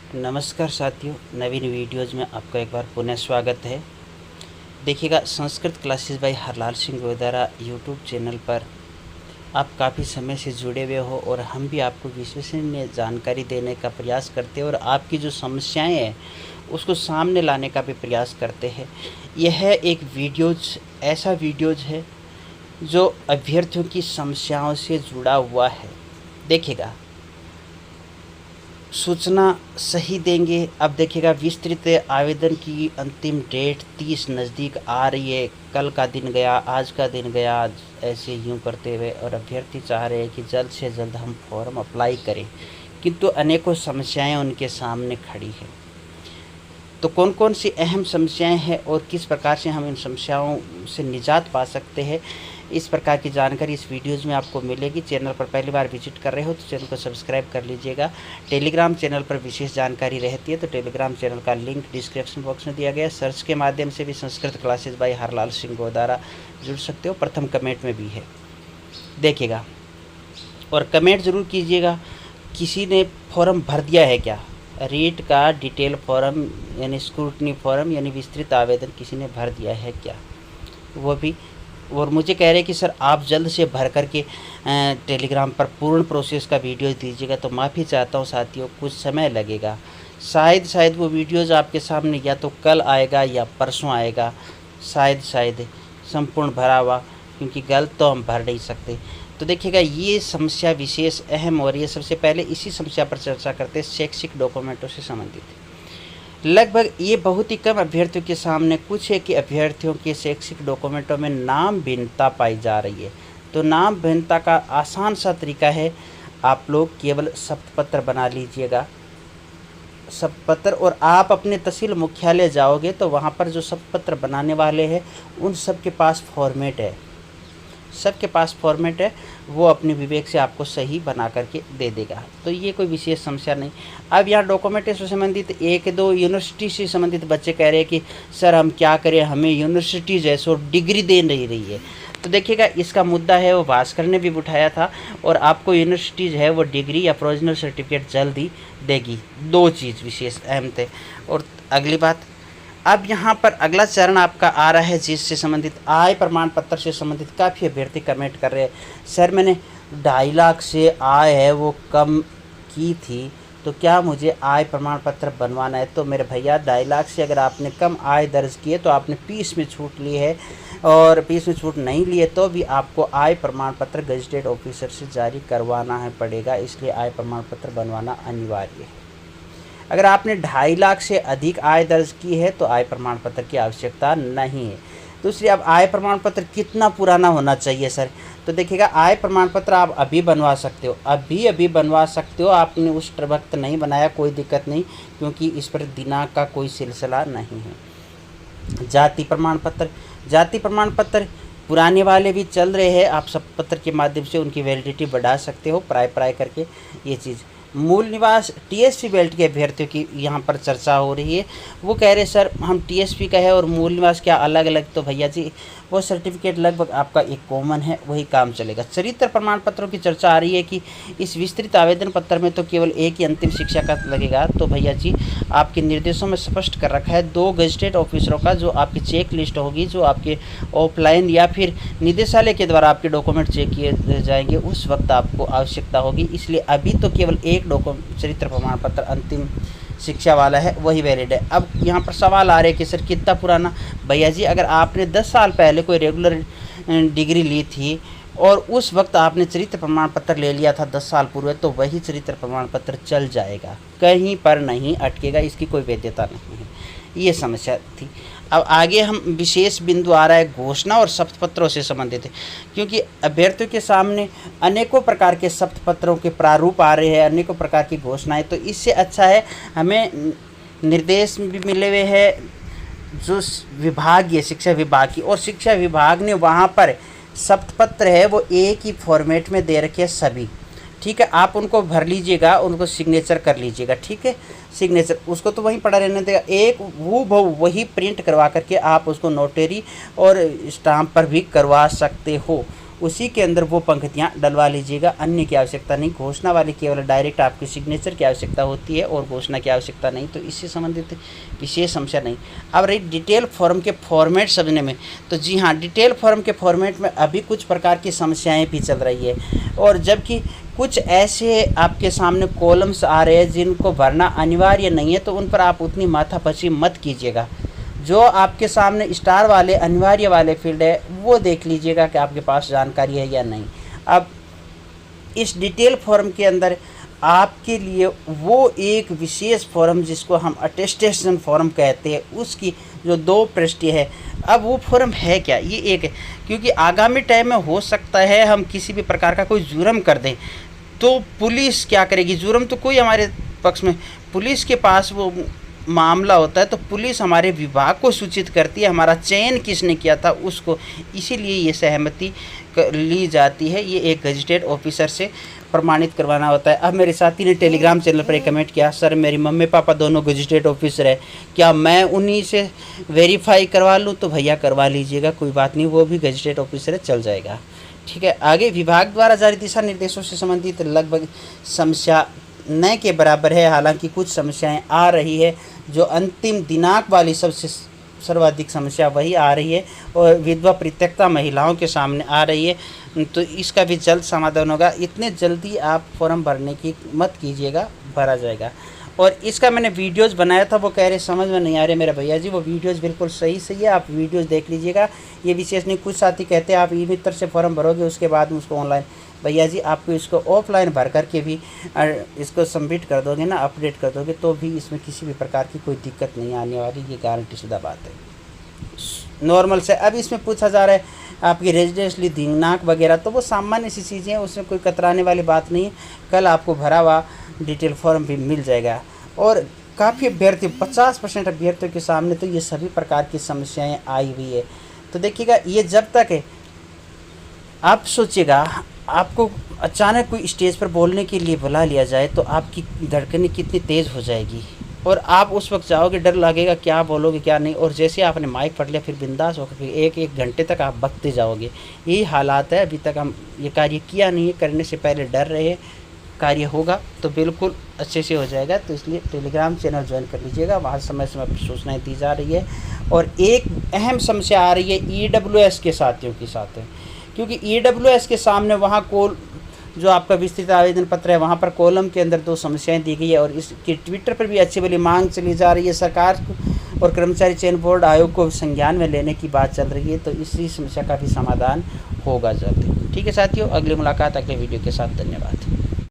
नमस्कार साथियों, नवीन वीडियोज़ में आपका एक बार पुनः स्वागत है। देखिएगा, Sanskrit classes bye Harlal Singh Godara YouTube channel पर आप काफ़ी समय से जुड़े हुए हो और हम भी आपको विश्वसनीय जानकारी देने का प्रयास करते हैं और आपकी जो समस्याएं हैं उसको सामने लाने का भी प्रयास करते हैं। यह एक वीडियोज़ ऐसा वीडियोज़ है जो अभ्यर्थियों की समस्याओं से जुड़ा हुआ है। देखिएगा, सूचना सही देंगे। अब देखिएगा, विस्तृत आवेदन की अंतिम डेट 30 नज़दीक आ रही है। कल का दिन गया, आज का दिन गया, आज ऐसे यूँ करते हुए और अभ्यर्थी चाह रहे हैं कि जल्द से जल्द हम फॉर्म अप्लाई करें, किंतु अनेकों समस्याएं उनके सामने खड़ी हैं। तो कौन कौन सी अहम समस्याएं हैं और किस प्रकार से हम इन समस्याओं से निजात पा सकते हैं, इस प्रकार की जानकारी इस वीडियोज़ में आपको मिलेगी। चैनल पर पहली बार विजिट कर रहे हो तो चैनल को सब्सक्राइब कर लीजिएगा। टेलीग्राम चैनल पर विशेष जानकारी रहती है, तो टेलीग्राम चैनल का लिंक डिस्क्रिप्शन बॉक्स में दिया गया है। सर्च के माध्यम से भी संस्कृत क्लासेस बाय हरलाल सिंह गोदारा जुड़ सकते हो, प्रथम कमेंट में भी है, देखिएगा। और कमेंट ज़रूर कीजिएगा, किसी ने फॉर्म भर दिया है क्या। रीट का डिटेल फॉर्म यानी स्क्रूटनी फॉर्म यानी विस्तृत आवेदन किसी ने भर दिया है क्या, वो भी। और मुझे कह रहे हैं कि सर आप जल्द से भर करके टेलीग्राम पर पूर्ण प्रोसेस का वीडियो दीजिएगा। तो माफ़ी चाहता हूँ साथियों, कुछ समय लगेगा। शायद वो वीडियोज़ आपके सामने या तो कल आएगा या परसों आएगा, शायद संपूर्ण भरा हुआ, क्योंकि गलत तो हम भर नहीं सकते। तो देखिएगा, ये समस्या विशेष अहम हो रही है। सबसे पहले इसी समस्या पर चर्चा करते हैं, शैक्षिक डॉक्यूमेंटों से संबंधित। लगभग ये बहुत ही कम अभ्यर्थियों के सामने कुछ है कि अभ्यर्थियों के शैक्षिक डॉक्यूमेंटों में नाम भिन्नता पाई जा रही है। तो नाम भिन्नता का आसान सा तरीका है, आप लोग केवल शपथपत्र बना लीजिएगा। शपथपत्र, और आप अपने तहसील मुख्यालय जाओगे तो वहाँ पर जो शपथपत्र बनाने वाले हैं उन सब के पास फॉर्मेट है, सबके पास फॉर्मेट है, वो अपने विवेक से आपको सही बना करके दे देगा। तो ये कोई विशेष समस्या नहीं। अब यहाँ डॉक्यूमेंट से संबंधित एक दो यूनिवर्सिटी से संबंधित बच्चे कह रहे हैं कि सर हम क्या करें, हमें यूनिवर्सिटी जैसो डिग्री दे नहीं रही है। तो देखिएगा, इसका मुद्दा है वो भास्कर ने भी उठाया था, और आपको यूनिवर्सिटीज़ है वो डिग्री या प्रोविजनल सर्टिफिकेट जल्दी देगी। दो चीज़ विशेष अहम थे। और अगली बात, अब यहाँ पर अगला चरण आपका आ रहा है जिससे संबंधित आय प्रमाण पत्र से संबंधित काफ़ी अभ्यर्थी कमेंट कर रहे हैं, सर मैंने 2.5 लाख से आय है वो कम की थी, तो क्या मुझे आय प्रमाण पत्र बनवाना है। तो मेरे भैया, 2.5 लाख से अगर आपने कम आय दर्ज की है तो आपने फीस में छूट ली है, और फीस में छूट नहीं ली है तो भी आपको आय प्रमाण पत्र गजटेड ऑफिसर से जारी करवाना है पड़ेगा, इसलिए आय प्रमाण पत्र बनवाना अनिवार्य है। अगर आपने 2.5 लाख से अधिक आय दर्ज की है तो आय प्रमाण पत्र की आवश्यकता नहीं है। दूसरी, अब आय प्रमाण पत्र कितना पुराना होना चाहिए सर। तो देखिएगा, आय प्रमाण पत्र आप अभी बनवा सकते हो, अभी बनवा सकते हो। आपने उस वक्त नहीं बनाया, कोई दिक्कत नहीं, क्योंकि इस पर दिनांक का कोई सिलसिला नहीं है। जाति प्रमाण पत्र पुराने वाले भी चल रहे हैं, आप शपथ के माध्यम से उनकी वैलिडिटी बढ़ा सकते हो, प्राय करके ये चीज़। मूल निवास टीएसपी बेल्ट के अभ्यर्थियों की यहाँ पर चर्चा हो रही है। वो कह रहे सर हम टीएसपी का है और मूल निवास क्या अलग अलग। तो भैया जी, वो सर्टिफिकेट लगभग आपका एक कॉमन है, वही काम चलेगा। चरित्र प्रमाण पत्रों की चर्चा आ रही है कि इस विस्तृत आवेदन पत्र में तो केवल एक ही अंतिम शिक्षा का लगेगा। तो भैया जी, आपके निर्देशों में स्पष्ट कर रखा है 2 गजटेड ऑफिसरों का जो आपकी चेक लिस्ट होगी, जो आपके ऑफलाइन या फिर निदेशालय के द्वारा आपके डॉक्यूमेंट चेक किए जाएंगे, उस वक्त आपको आवश्यकता होगी। इसलिए अभी तो केवल एक चरित्र प्रमाण पत्र अंतिम शिक्षा वाला है, वही वैलिड है। अब यहाँ पर सवाल आ रहे हैं कि सर कितना पुराना। भैया जी, अगर आपने 10 साल पहले कोई रेगुलर डिग्री ली थी और उस वक्त आपने चरित्र प्रमाण पत्र ले लिया था 10 साल पूर्व, तो वही चरित्र प्रमाण पत्र चल जाएगा, कहीं पर नहीं अटकेगा, इसकी कोई वैधता नहीं है। ये समस्या थी। अब आगे हम विशेष बिंदु आ रहा है घोषणा और शपथपत्रों से संबंधित है, क्योंकि अभ्यर्थियों के सामने अनेकों प्रकार के शपथपत्रों के प्रारूप आ रहे हैं, अनेकों प्रकार की घोषणाएं। तो इससे अच्छा है हमें निर्देश भी मिले हुए हैं जो विभागीय शिक्षा विभाग की, और शिक्षा विभाग ने वहाँ पर शपथपत्र है वो एक ही फॉर्मेट में दे रखे हैं सभी। ठीक है, आप उनको भर लीजिएगा, उनको सिग्नेचर कर लीजिएगा। ठीक है, सिग्नेचर उसको तो वहीं पड़ा रहने देगा, एक वही प्रिंट करवा करके आप उसको नोटरी और स्टाम्प पर भी करवा सकते हो। उसी के अंदर वो पंक्तियाँ डलवा लीजिएगा, अन्य की आवश्यकता नहीं। घोषणा वाली केवल डायरेक्ट आपकी सिग्नेचर की आवश्यकता होती है और घोषणा की आवश्यकता नहीं, तो इससे संबंधित विशेष समस्या नहीं। अब रही डिटेल फॉर्म के फॉर्मेट समझने में, तो जी हाँ, डिटेल फॉर्म के फॉर्मेट में अभी कुछ प्रकार की समस्याएँ भी चल रही है, और जबकि कुछ ऐसे आपके सामने कॉलम्स आ रहे हैं जिनको भरना अनिवार्य नहीं है, तो उन पर आप उतनी माथापच्ची मत कीजिएगा। जो आपके सामने स्टार वाले अनिवार्य वाले फील्ड है वो देख लीजिएगा कि आपके पास जानकारी है या नहीं। अब इस डिटेल फॉर्म के अंदर आपके लिए वो एक विशेष फॉर्म जिसको हम अटेस्टेशन फॉर्म कहते हैं, उसकी जो 2 पृष्ठ है, अब वो फॉर्म है क्या, ये एक है, क्योंकि आगामी टाइम में हो सकता है हम किसी भी प्रकार का कोई जुर्म कर दें, तो पुलिस क्या करेगी? जुर्म तो कोई हमारे पक्ष में, पुलिस के पास वो मामला होता है, तो पुलिस हमारे विभाग को सूचित करती है, हमारा चयन किसने किया था उसको, इसीलिए ये सहमति ली जाती है। ये एक गजेटेड ऑफिसर से प्रमाणित करवाना होता है। अब मेरे साथी ने टेलीग्राम चैनल पर एक कमेंट किया, सर मेरी मम्मी पापा दोनों गजेटेड ऑफिसर है, क्या मैं उन्हीं से वेरीफाई करवा लूँ? तो भैया करवा लीजिएगा, कोई बात नहीं, वो भी गजेटेड ऑफिसर है, चल जाएगा। ठीक है, आगे विभाग द्वारा जारी दिशा निर्देशों से संबंधित लगभग समस्या न के बराबर है। हालांकि कुछ समस्याएं आ रही है, जो अंतिम दिनांक वाली सबसे सर्वाधिक समस्या वही आ रही है, और विधवा परित्यक्ता महिलाओं के सामने आ रही है, तो इसका भी जल्द समाधान होगा। इतने जल्दी आप फॉर्म भरने की मत कीजिएगा, भरा जाएगा। और इसका मैंने वीडियोस बनाया था, वो कह रहे समझ में नहीं आ रहे मेरे भैया जी, वो वीडियोस बिल्कुल सही है, आप वीडियोस देख लीजिएगा। ये विशेष नहीं, कुछ साथी कहते हैं आप ई मित्र से फॉर्म भरोगे उसके बाद में उसको ऑनलाइन, भैया जी आपको इसको ऑफलाइन भर करके भी इसको सबमिट कर दोगे ना, अपडेट कर दोगे, तो भी इसमें किसी भी प्रकार की कोई दिक्कत नहीं आने वाली, ये गारंटी शुदा बात है, नॉर्मल से। अब इसमें पूछा जा रहा है आपकी रेजिडेंशली दिनांक वगैरह, तो वो सामान्य सी चीज़ें हैं, उसमें कोई कतराने वाली बात नहीं है। कल आपको भरा हुआ डिटेल फॉर्म भी मिल जाएगा। और काफ़ी अभ्यर्थी 50% अभ्यर्थियों के सामने तो ये सभी प्रकार की समस्याएं आई हुई है। तो देखिएगा, ये जब तक है, आप सोचिएगा आपको अचानक कोई स्टेज पर बोलने के लिए बुला लिया जाए तो आपकी धड़कनें कितनी तेज़ हो जाएगी, और आप उस वक्त जाओगे, डर लगेगा क्या बोलोगे क्या नहीं, और जैसे आपने माइक पढ़ लिया फिर बिंदास होकर फिर एक घंटे तक आप बकते जाओगे। यही हालात है, अभी तक हम ये कार्य किया नहीं है, करने से पहले डर रहे, कार्य होगा तो बिल्कुल अच्छे से हो जाएगा। तो इसलिए टेलीग्राम चैनल ज्वाइन कर लीजिएगा, वहाँ समय समय पर सूचनाएँ दी जा रही है। और एक अहम समस्या आ रही है EWS के साथियों के साथ है, क्योंकि EWS के सामने वहाँ जो आपका विस्तृत आवेदन पत्र है वहाँ पर कॉलम के अंदर 2 समस्याएं दी गई है, और इसकी ट्विटर पर भी अच्छी भली मांग चली जा रही है। सरकार और कर्मचारी चयन बोर्ड आयोग को संज्ञान में लेने की बात चल रही है, तो इसी समस्या का भी समाधान होगा जल्दी। ठीक है साथियों, अगली मुलाकात अगले वीडियो के साथ, धन्यवाद।